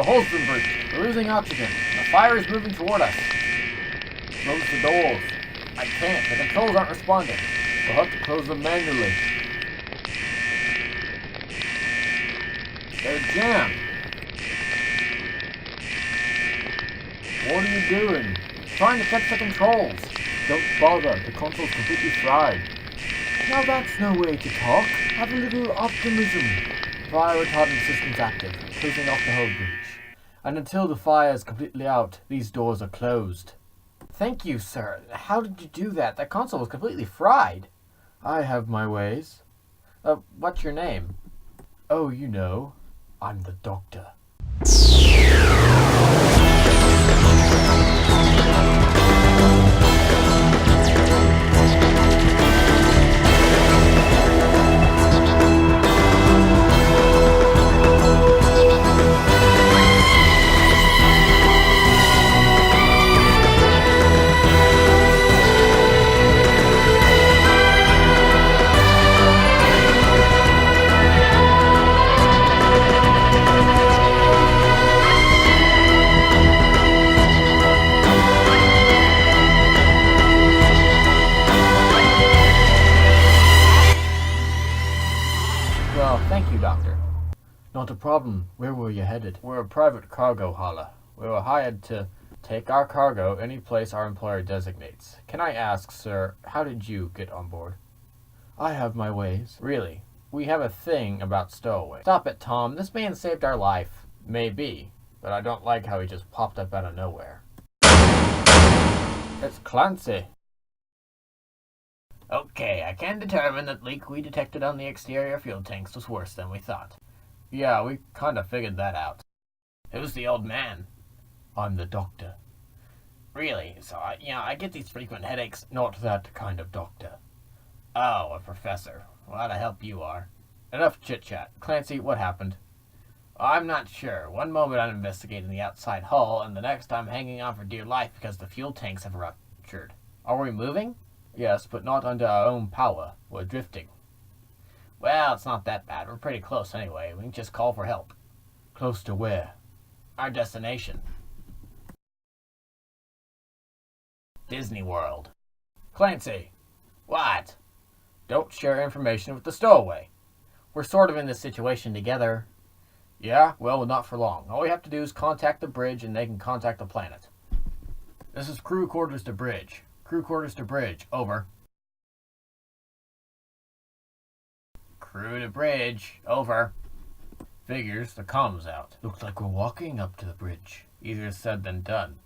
The hole's been breached. We're losing oxygen. The fire is moving toward us. Close the doors. I can't. The controls aren't responding. We'll have to close them manually. They're jammed. What are you doing? Trying to fix the controls. Don't bother. The console's completely fried. Now that's no way to talk. Have a little optimism. Fire retardant system's active, closing off the whole breach. And until the fire is completely out, these doors are closed. Thank you, sir. How did you do that? That console was completely fried. I have my ways. What's your name? Oh, you know, I'm the Doctor. Well, thank you, Doctor. Not a problem. Where were you headed? We're a private cargo hauler. We were hired to take our cargo any place our employer designates. Can I ask, sir, how did you get on board? I have my ways. Really? We have a thing about stowaways. Stop it, Tom. This man saved our life. Maybe, but I don't like how he just popped up out of nowhere. It's Clancy. Okay, I can determine that leak we detected on the exterior fuel tanks was worse than we thought. Yeah, we kind of figured that out. Who's the old man? I'm the Doctor. Really? So, I get these frequent headaches. Not that kind of doctor. Oh, a professor. What a help you are. Enough chit-chat. Clancy, what happened? I'm not sure. One moment I'm investigating the outside hull, and the next I'm hanging on for dear life because the fuel tanks have ruptured. Are we moving? Yes, but not under our own power. We're drifting. Well, it's not that bad. We're pretty close anyway. We can just call for help. Close to where? Our destination. Disney World. Clancy! What? Don't share information with the stowaway. We're sort of in this situation together. Yeah, well, not for long. All we have to do is contact the bridge and they can contact the planet. This is crew quarters to bridge. Crew quarters to bridge. Over. Crew to bridge. Over. Figures, the comm's out. Looks like we're walking up to the bridge. Easier said than done.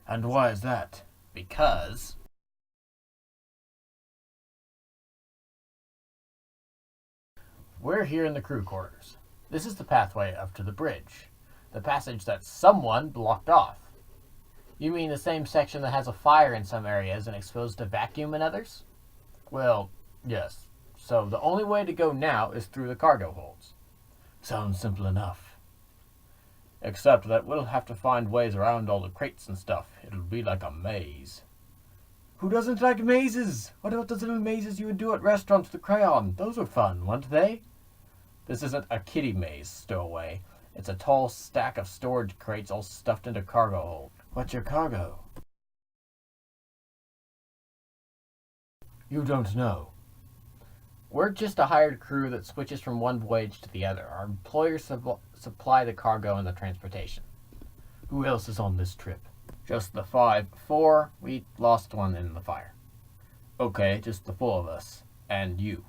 And why is that? Because... we're here in the crew quarters. This is the pathway up to the bridge. The passage that someone blocked off. You mean the same section that has a fire in some areas and exposed to vacuum in others? Well, yes. So the only way to go now is through the cargo holds. Sounds simple enough. Except that we'll have to find ways around all the crates and stuff. It'll be like a maze. Who doesn't like mazes? What about those little mazes you would do at restaurants with crayon? Those were fun, weren't they? This isn't a kiddie maze, stowaway. It's a tall stack of storage crates all stuffed into cargo hold. What's your cargo? You don't know. We're just a hired crew that switches from one voyage to the other. Our employers supply the cargo and the transportation. Who else is on this trip? Just the 4. We lost one in the fire. Okay, just the 4 of us. And you.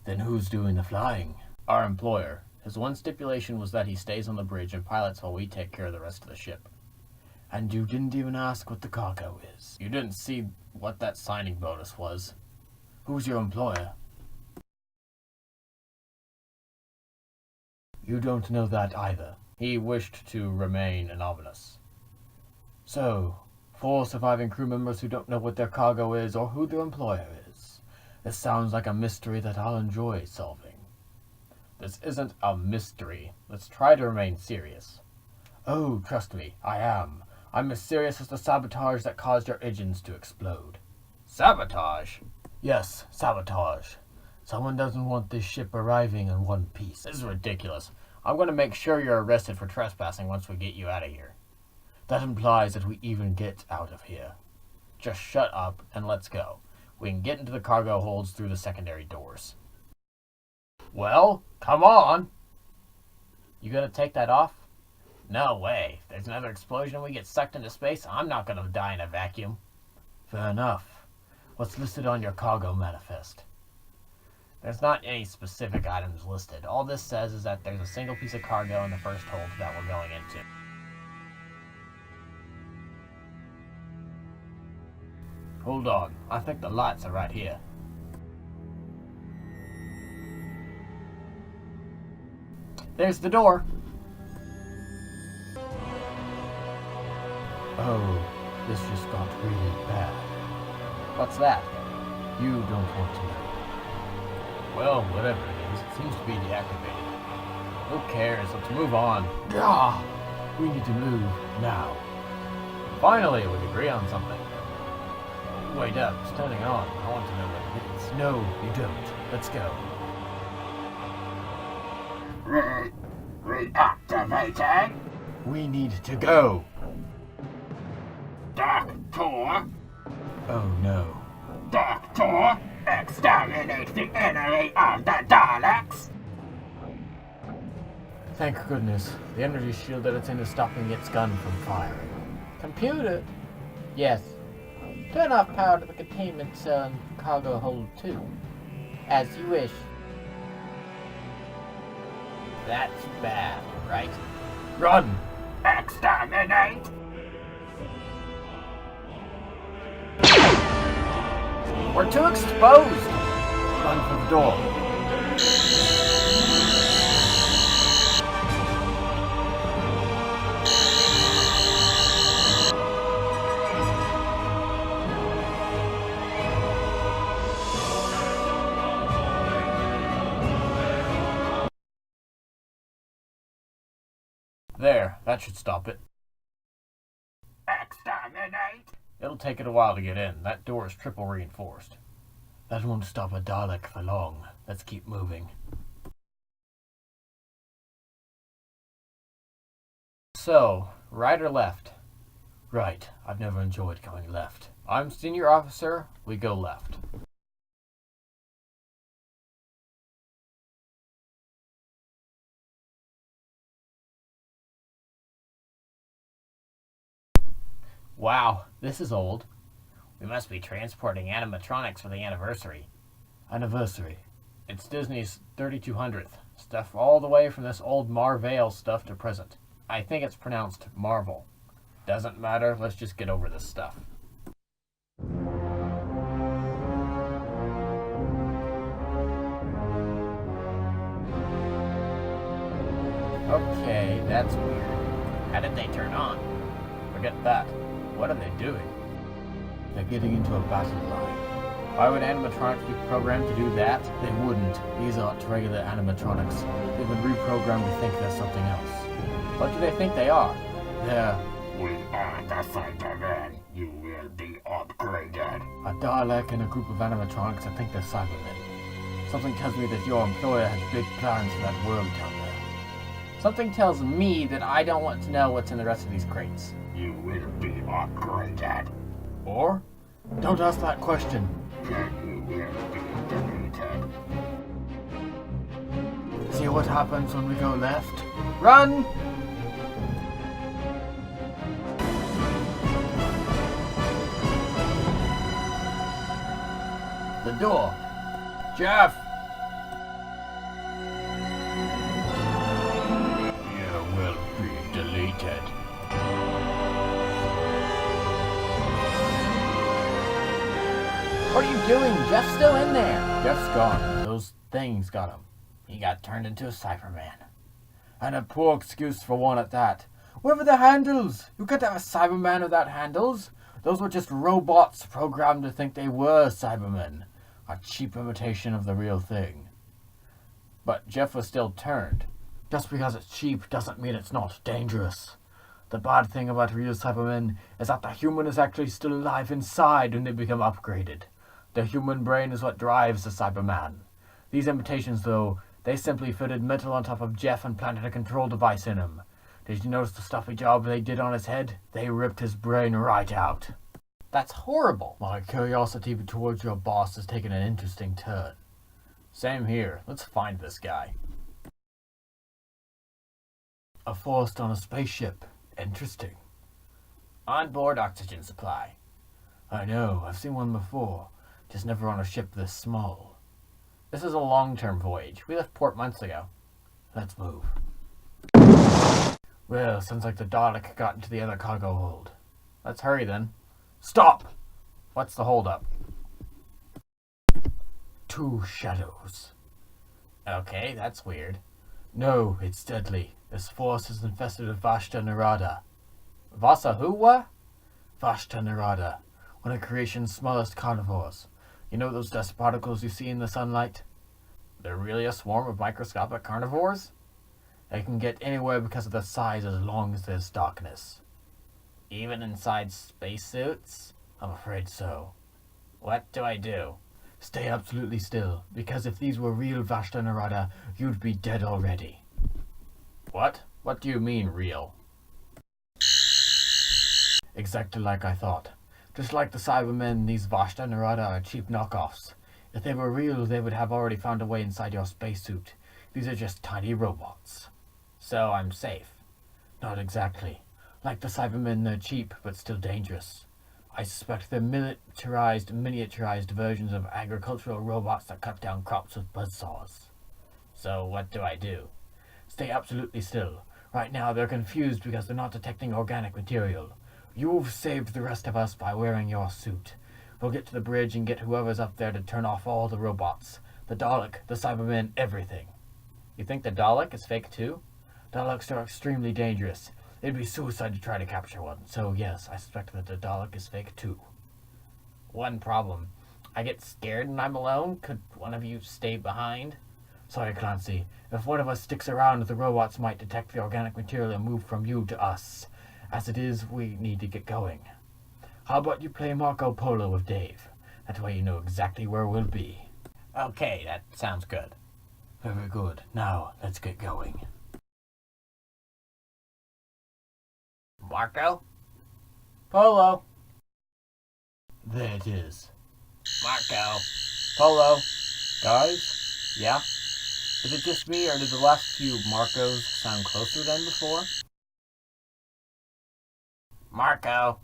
Then who's doing the flying? Our employer. His one stipulation was that he stays on the bridge and pilots while we take care of the rest of the ship. And you didn't even ask what the cargo is. You didn't see what that signing bonus was. Who's your employer? You don't know that either. He wished to remain anonymous. So, 4 surviving crew members who don't know what their cargo is or who their employer is. This sounds like a mystery that I'll enjoy solving. This isn't a mystery. Let's try to remain serious. Oh, trust me, I am. I'm as serious as the sabotage that caused your engines to explode. Sabotage? Yes, sabotage. Someone doesn't want this ship arriving in one piece. This is ridiculous. I'm going to make sure you're arrested for trespassing once we get you out of here. That implies that we even get out of here. Just shut up and let's go. We can get into the cargo holds through the secondary doors. Well, come on! You gonna take that off? No way. If there's another explosion and we get sucked into space, I'm not gonna die in a vacuum. Fair enough. What's listed on your cargo manifest? There's not any specific items listed. All this says is that there's a single piece of cargo in the first hold that we're going into. Hold on. I think the lights are right here. There's the door. Oh, this just got really bad. What's that? You don't want to know. Well, whatever it is, it seems to be deactivated. Who cares? Let's move on. Gah! We need to move now. Finally, we agree on something. Wait up, it's turning on. I want to know what it is. No, you don't. Let's go. Reactivated. We need to go. Doctor. Oh no. Doctor. Exterminate the enemy of the Daleks. Thank goodness. The energy shield that it's in is stopping its gun from firing. Computer? Yes. Turn off power to the containment cell and cargo hold 2. As you wish. That's bad, right? Run! Exterminate. We're too exposed! Run for the door. There, that should stop it. Exterminate. It'll take it a while to get in. That door is triple reinforced. That won't stop a Dalek for long. Let's keep moving. So, right or left? Right. I've never enjoyed going left. I'm senior officer. We go left. Wow, this is old. We must be transporting animatronics for the anniversary. Anniversary? It's Disney's 3200th. Stuff all the way from this old Marvel stuff to present. I think it's pronounced Marvel. Doesn't matter, let's just get over this stuff. Okay, that's weird. How did they turn on? Forget that. What are they doing? They're getting into a battle line. Why would animatronics be programmed to do that? They wouldn't. These aren't regular animatronics. They've been reprogrammed to think they're something else. What do they think they are? They're... We are the Cybermen. You will be upgraded. a Dalek and a group of animatronics that think they're Cybermen. Something tells me that your employer has big plans for that world down there. Something tells me that I don't want to know what's in the rest of these crates. You will be upgraded. Or? Don't ask that question. Then you will be deleted. See what happens when we go left? Run! The door. Jeff! You will be deleted. What are you doing? Jeff's still in there. Jeff's gone. Those things got him. He got turned into a Cyberman. And a poor excuse for one at that. Where were the handles? You can't have a Cyberman without handles. Those were just robots programmed to think they were Cybermen. A cheap imitation of the real thing. But Jeff was still turned. Just because it's cheap doesn't mean it's not dangerous. The bad thing about real Cybermen is that the human is actually still alive inside when they become upgraded. The human brain is what drives the Cyberman. These imitations, though, They simply fitted metal on top of Jeff and planted a control device in him. Did you notice the stuffy job they did on his head? They ripped his brain right out. That's horrible. My curiosity towards your boss has taken an interesting turn. Same here. Let's find this guy. A forest on a spaceship. Interesting. Onboard oxygen supply. I know, I've seen one before. Just never on a ship this small. This is a long-term voyage. We left port months ago. Let's move. Well, sounds like the Dalek got into the other cargo hold. Let's hurry then. Stop! What's the holdup? 2 shadows. Okay, that's weird. No, it's deadly. This forest is infested with Vashta Nerada. Vasa who what? Vashta Nerada, one of creation's smallest carnivores. You know those dust particles you see in the sunlight? They're really a swarm of microscopic carnivores? They can get anywhere because of the size as long as there's darkness. Even inside spacesuits? I'm afraid so. What do I do? Stay absolutely still, because if these were real Vashta Nerada, you'd be dead already. What? What do you mean, real? Exactly like I thought. Just like the Cybermen, these Vashta Nerada are cheap knockoffs. If they were real, they would have already found a way inside your spacesuit. These are just tiny robots. So I'm safe. Not exactly. Like the Cybermen, they're cheap, but still dangerous. I suspect they're miniaturized versions of agricultural robots that cut down crops with buzzsaws. So what do I do? Stay absolutely still. Right now they're confused because they're not detecting organic material. You've saved the rest of us by wearing your suit. We'll get to the bridge and get whoever's up there to turn off all the robots. The Dalek, the Cybermen, everything. You think the Dalek is fake too? Daleks are extremely dangerous. It'd be suicide to try to capture one. So yes, I suspect that the Dalek is fake too. One problem. I get scared when I'm alone. Could one of you stay behind? Sorry, Clancy. If one of us sticks around, the robots might detect the organic material and move from you to us. As it is, we need to get going. How about you play Marco Polo with Dave? That way you know exactly where we'll be. Okay, that sounds good. Very good. Now, let's get going. Marco? Polo? There it is. Marco? Polo? Guys? Yeah? Is it just me, or did the last few Marcos sound closer than before? Marco!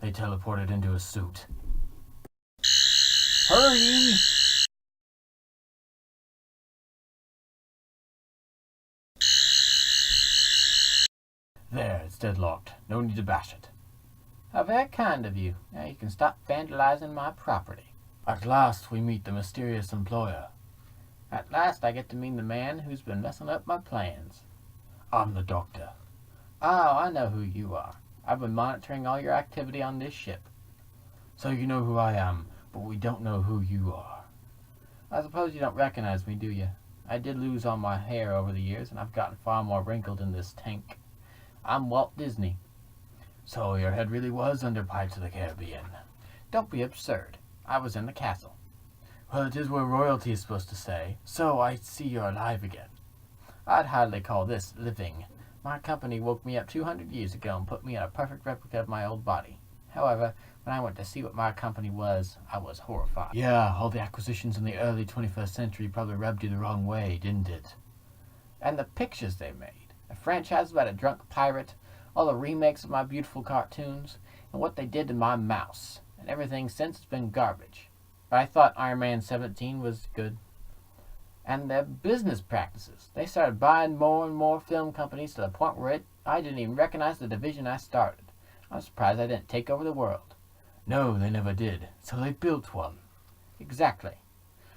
They teleported into a suit. Hurry! There, it's deadlocked. No need to bash it. How very kind of you. Now you can stop vandalizing my property. At last we meet the mysterious employer. At last I get to meet the man who's been messing up my plans. I'm the Doctor. Oh, I know who you are. I've been monitoring all your activity on this ship. So you know who I am, but we don't know who you are. I suppose you don't recognize me, do you? I did lose all my hair over the years, and I've gotten far more wrinkled in this tank. I'm Walt Disney. So your head really was under Pirates of the Caribbean. Don't be absurd. I was in the castle. Well, it is where royalty is supposed to stay, so I see you're alive again. I'd hardly call this living. My company woke me up 200 years ago and put me in a perfect replica of my old body. However, when I went to see what my company was, I was horrified. Yeah, all the acquisitions in the early 21st century probably rubbed you the wrong way, didn't it? And the pictures they made. A franchise about a drunk pirate, all the remakes of my beautiful cartoons, and what they did to my mouse. And everything since has been garbage. But I thought Iron Man 17 was good. And their business practices. They started buying more and more film companies to the point where I didn't even recognize the division I started. I'm surprised I didn't take over the world. No, they never did. So they built one. Exactly.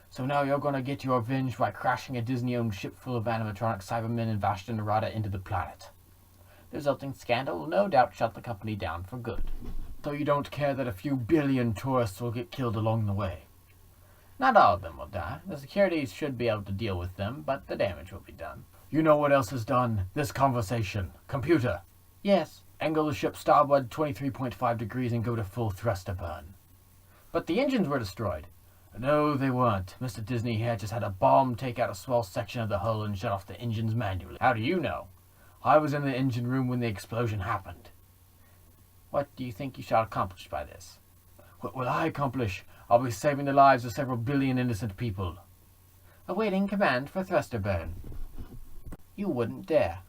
So now you're going to get your revenge by crashing a Disney-owned ship full of animatronic Cybermen and Vashta Nerada into the planet. The resulting scandal will no doubt shut the company down for good. So you don't care that a few billion tourists will get killed along the way. Not all of them will die. The security should be able to deal with them, but the damage will be done. You know what else is done? This conversation. Computer. Yes. Angle the ship starboard 23.5 degrees and go to full thruster burn. But the engines were destroyed. No, they weren't. Mr. Disney here just had a bomb take out a small section of the hull and shut off the engines manually. How do you know? I was in the engine room when the explosion happened. What do you think you shall accomplish by this? What will I accomplish? I'll be saving the lives of several billion innocent people. Awaiting command for thruster burn. You wouldn't dare.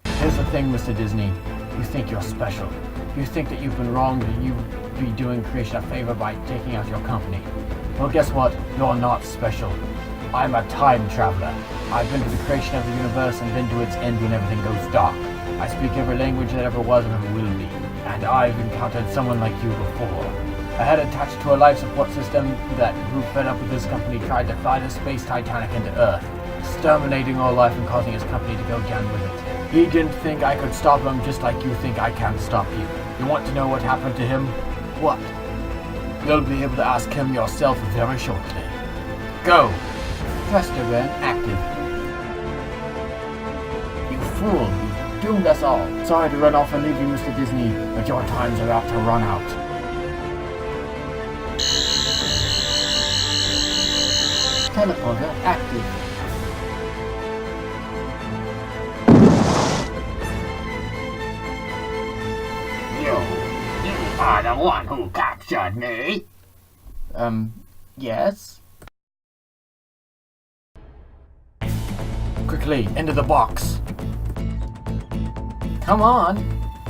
Here's the thing, Mr. Disney. You think you're special. You think that you've been wronged and you'd be doing creation a favor by taking out your company. Well, guess what? You're not special. I'm a time traveler. I've been to the creation of the universe and been to its end when everything goes dark. I speak every language that ever was and ever will be. And I've encountered someone like you before. I had attached to a life support system that grew fed up with this company tried to fly the space Titanic into Earth, exterminating all life and causing his company to go down with it. He didn't think I could stop him just like you think I can stop you. You want to know what happened to him? What? You'll be able to ask him yourself very shortly. Go! Thruster burn active. You fool! You've doomed us all. Sorry to run off and leave you, Mr. Disney, but your time's about to run out. Teleporter active. You are the one who captured me. Yes? Quickly, into the box. Come on.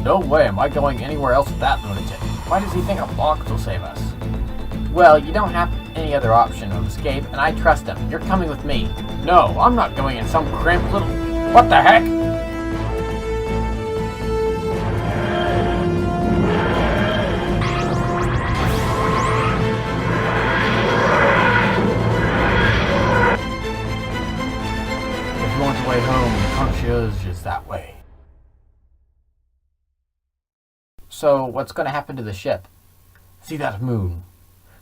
No way am I going anywhere else with that lunatic. Why does he think a box will save us? Well, you don't have any other option of escape, and I trust him. You're coming with me. No, I'm not going in some cramped little... What the heck? If you want a way home, the concierge is that way. So, what's going to happen to the ship? See that moon?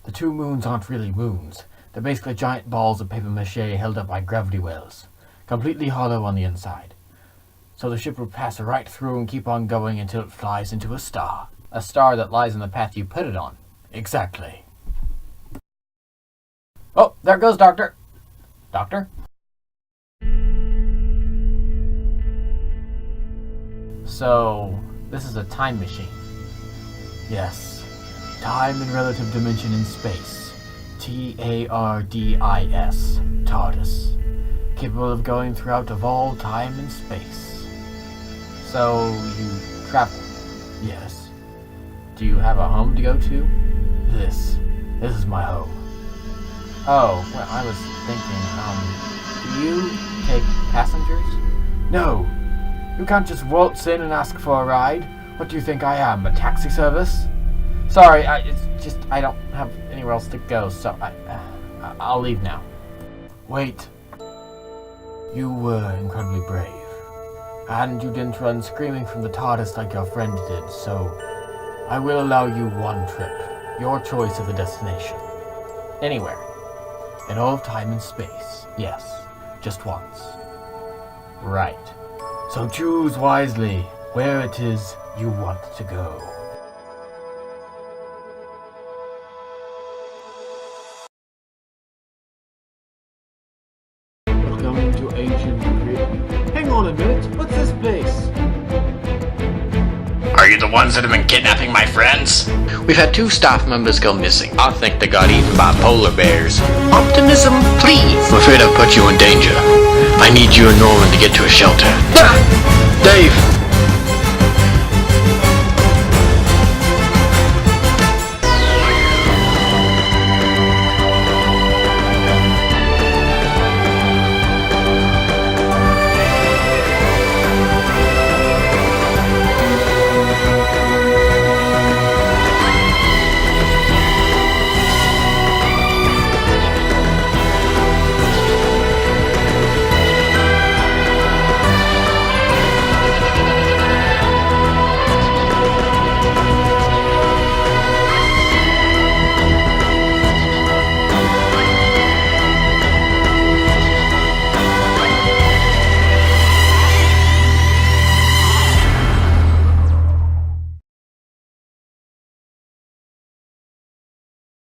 The two moons aren't really moons. They're basically giant balls of papier-mâché held up by gravity wells, completely hollow on the inside. So the ship will pass right through and keep on going until it flies into a star. A star that lies in the path you put it on. Exactly. Oh, there goes Doctor. Doctor? So, this is a time machine. Yes. Time and relative dimension in space. TARDIS. TARDIS. Capable of going throughout of all time and space. So, you travel? Yes. Do you have a home to go to? This is my home. Oh, well, I was thinking, do you take passengers? No. You can't just waltz in and ask for a ride. What do you think I am, a taxi service? Sorry, it's just I don't have anywhere else to go, so I'll leave now. Wait. You were incredibly brave. And you didn't run screaming from the TARDIS like your friend did, so I will allow you one trip. Your choice of the destination. Anywhere. In all of time and space. Yes, just once. Right. So choose wisely where it is you want to go. Welcome to ancient Greece. Hang on a minute, what's this place? Are you the ones that have been kidnapping my friends? We've had 2 staff members go missing. I think they got eaten by polar bears. Optimism, please! I'm afraid I've put you in danger. I need you and Norman to get to a shelter.